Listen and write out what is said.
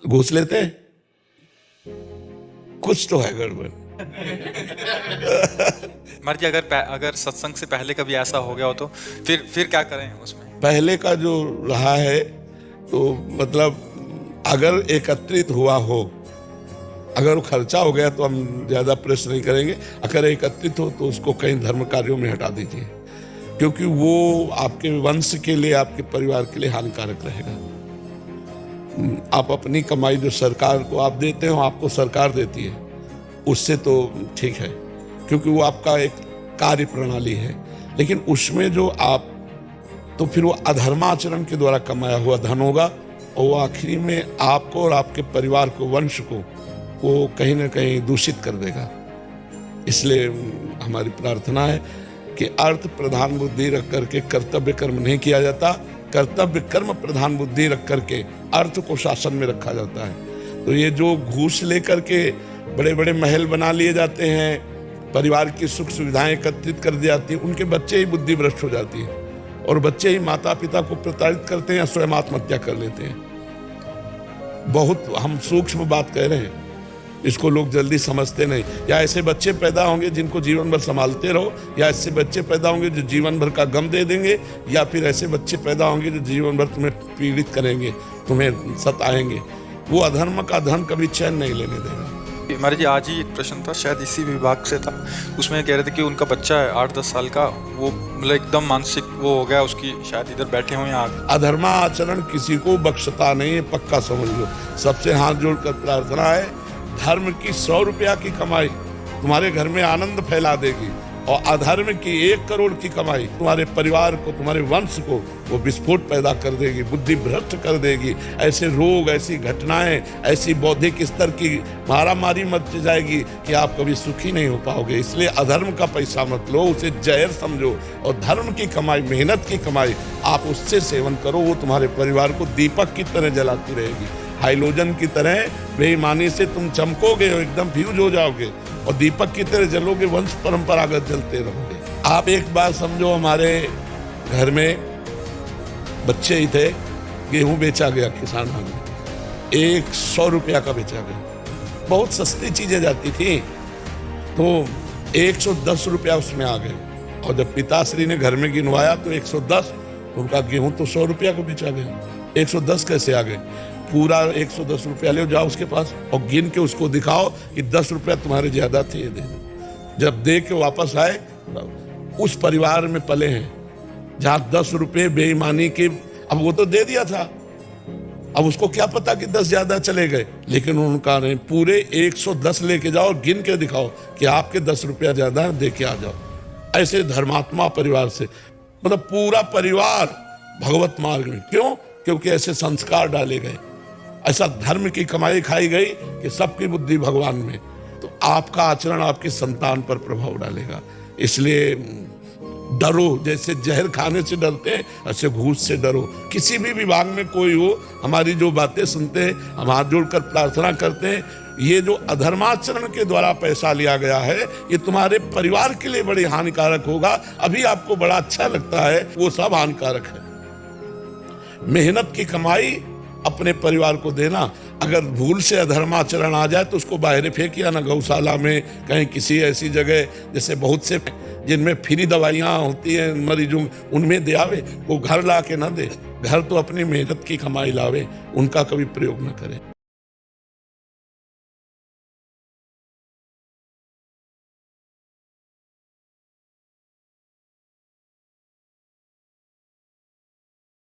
घूस लेते हैं, कुछ तो है गड़बड़। मर्जी अगर सत्संग से पहले कभी ऐसा हो गया हो तो फिर क्या करें उसमें? पहले का जो रहा है तो मतलब अगर एकत्रित हुआ हो, अगर वो खर्चा हो गया तो हम ज्यादा प्रेस नहीं करेंगे। अगर एकत्रित हो तो उसको कई धर्म कार्यों में हटा दीजिए, क्योंकि वो आपके वंश के लिए, आपके परिवार के लिए हानिकारक रहेगा। आप अपनी कमाई जो सरकार को आप देते हो, आपको सरकार देती है, उससे तो ठीक है, क्योंकि वो आपका एक कार्य प्रणाली है। लेकिन उसमें जो आप, तो फिर वो अधर्माचरण के द्वारा कमाया हुआ धन होगा, और वो आखिरी में आपको और आपके परिवार को, वंश को, वो कहीं ना कहीं दूषित कर देगा। इसलिए हमारी प्रार्थना है कि अर्थ प्रधान बुद्धि रख करके कर्तव्य कर्म नहीं किया जाता, कर्तव्य कर्म प्रधान बुद्धि रख करके अर्थ को शासन में रखा जाता है। तो ये जो घूस लेकर के बड़े बड़े महल बना लिए जाते हैं, परिवार की सुख सुविधाएं एकत्रित कर दी जाती है, उनके बच्चे ही बुद्धि भ्रष्ट हो जाती है, और बच्चे ही माता पिता को प्रताड़ित करते हैं या स्वयं आत्महत्या कर लेते हैं। बहुत हम सूक्ष्म बात कह रहे हैं, इसको लोग जल्दी समझते नहीं। या ऐसे बच्चे पैदा होंगे जिनको जीवन भर संभालते रहो, या ऐसे बच्चे पैदा होंगे जो जीवन भर का गम दे देंगे, या फिर ऐसे बच्चे पैदा होंगे जो जीवन भर तुम्हें पीड़ित करेंगे, तुम्हें सताएंगे। वो अधर्म का धन कभी चैन नहीं लेने देगा। महाराज जी, आज ही एक प्रश्न था, शायद इसी विभाग से था, उसमें कह रहे थे कि उनका बच्चा है 8-10 साल का, वो मतलब एकदम मानसिक वो हो गया उसकी, शायद इधर बैठे हुए हैं। अधर्मा आचरण किसी को बख्शता नहीं है, पक्का समझ लो। सबसे हाथ जोड़कर प्रार्थना है, धर्म की 100 रुपया की कमाई तुम्हारे घर में आनंद फैला देगी, और अधर्म की 1 करोड़ की कमाई तुम्हारे परिवार को, तुम्हारे वंश को वो विस्फोट पैदा कर देगी, बुद्धि भ्रष्ट कर देगी। ऐसे रोग, ऐसी घटनाएं, ऐसी बौद्धिक स्तर की मारामारी मच जाएगी कि आप कभी सुखी नहीं हो पाओगे। इसलिए अधर्म का पैसा मत लो, उसे जहर समझो, और धर्म की कमाई, मेहनत की कमाई आप उससे सेवन करो। वो तुम्हारे परिवार को दीपक की तरह जलाती रहेगी, हाइलोजन की तरह। बेईमानी से तुम चमकोगे, एकदम फ्यूज हो जाओगे, और दीपक की तरह जलोगे, वंश परंपरागत जलते रहोगे। आप एक बात समझो, हमारे घर में बच्चे ही थे, गेहूं बेचा गया किसान में, 100 रुपया का बेचा गया। बहुत सस्ती चीजें जाती थी, तो 110 रुपया उसमें आ गए, और जब पिताश्री ने घर में गिनवाया तो 110, तो उनका गेहूं तो 100 रुपया को बेचा गया। 110 कैसे आ गए? पूरा 110 रुपया ले जाओ उसके पास और गिन के उसको दिखाओ कि 10 रुपया तुम्हारे ज्यादा थे, ये दे। जब दे के वापस आए, उस परिवार में पले हैं जहां 10 रुपये बेईमानी के, अब वो तो दे दिया था, अब उसको क्या पता कि 10 ज्यादा चले गए, लेकिन उनका नहीं, पूरे 110 लेके जाओ, गिन के दिखाओ कि आपके 10 रुपया ज्यादा है, दे के आ जाओ। ऐसे धर्मात्मा परिवार से, मतलब पूरा परिवार भगवत मार्ग में। क्यों? क्योंकि ऐसे संस्कार डाले गए, ऐसा धर्म की कमाई खाई गई कि सबकी बुद्धि भगवान में। तो आपका आचरण आपकी संतान पर प्रभाव डालेगा। इसलिए डरो, जैसे जहर खाने से डरते हैं, ऐसे घूस से डरो। किसी भी विभाग में कोई हो, हमारी जो बातें सुनते हैं, हम हाथ जोड़कर प्रार्थना करते हैं, ये जो अधर्माचरण के द्वारा पैसा लिया गया है, ये तुम्हारे परिवार के लिए बड़ी हानिकारक होगा। अभी आपको बड़ा अच्छा लगता है, वो सब हानिकारक है। मेहनत की कमाई अपने परिवार को देना, अगर भूल से अधर्माचरण आ जाए तो उसको बाहर फेंकिया ना, गौशाला में, कहीं किसी ऐसी जगह, जैसे बहुत से जिनमें फ्री दवाइयाँ होती हैं मरीजों, उनमें दे आवे। वो घर ला के ना दे, घर तो अपनी मेहनत की कमाई लावे, उनका कभी प्रयोग ना करे।